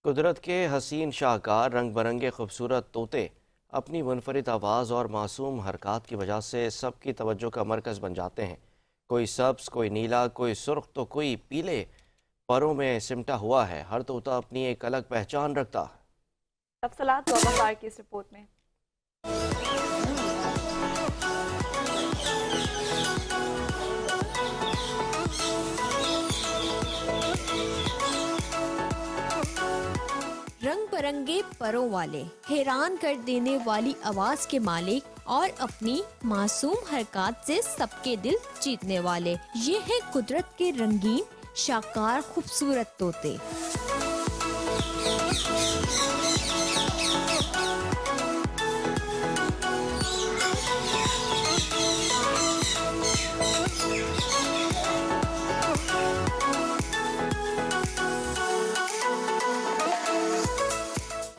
कुदरत के हसीन शाहकार रंग बिरंगे खूबसूरत तोते अपनी मुनफरिद आवाज़ और मासूम हरकत की वजह से सबकी तवज्जो का मरकज़ बन जाते हैं। कोई सब्ज़, कोई नीला, कोई सुर्ख तो कोई पीले परों में सिमटा हुआ है। हर तोता अपनी एक अलग पहचान रखता है। तफसलात गौरव की इस रिपोर्ट में। रंग बिरंगे परों वाले, हैरान कर देने वाली आवाज के मालिक और अपनी मासूम हरकत से सबके दिल जीतने वाले, ये है कुदरत के रंगीन शाकार खूबसूरत तोते।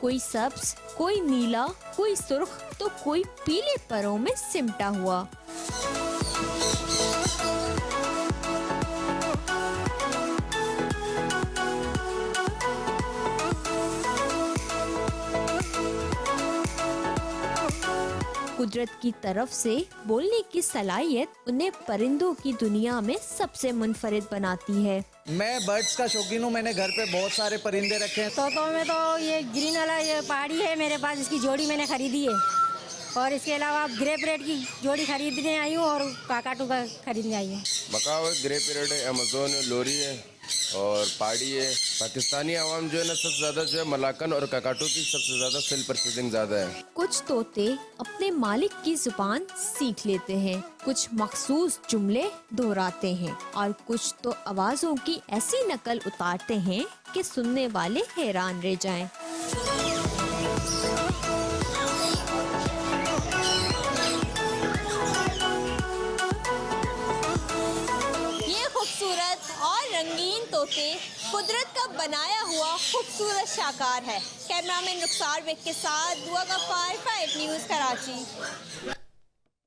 कोई सब्ज, कोई नीला, कोई सुर्ख तो कोई पीले परों में सिमटा हुआ। कुदरत की तरफ से बोलने की सलाहियत उन्हें परिंदों की दुनिया में सबसे मुनफरिद बनाती है। मैं बर्ड्स का शौकीन हूँ। मैंने घर पे बहुत सारे परिंदे रखे हैं। तोतों में तो ये ग्रीन वाला ये पहाड़ी है मेरे पास, इसकी जोड़ी मैंने खरीदी है। और इसके अलावा ग्रे परेड की जोड़ी खरीदने आई हूँ और काकाटू का खरीदने आई हूँ। बकाव ग्रे परेड है, अमेजोन है, लोरी है और पहाड़ी है। पाकिस्तानी आवाम जो है ना सबसे ज्यादा जो है मलाकन और काकाटू की सबसे ज्यादा सेल परचेजिंग ज्यादा है। कुछ तोते अपने मालिक की जुबान सीख लेते हैं, कुछ मखसूस जुमले दोहराते हैं और कुछ तो आवाजों की ऐसी नकल उतारते हैं कि सुनने वाले हैरान रह जाएं। खूबसूरत और रंगीन तोते कुदरत का बनाया हुआ खूबसूरत शाकार है। कैमरामैन रुखसार बेग के साथ दुआ गफ्फार, 5 न्यूज़ कराची।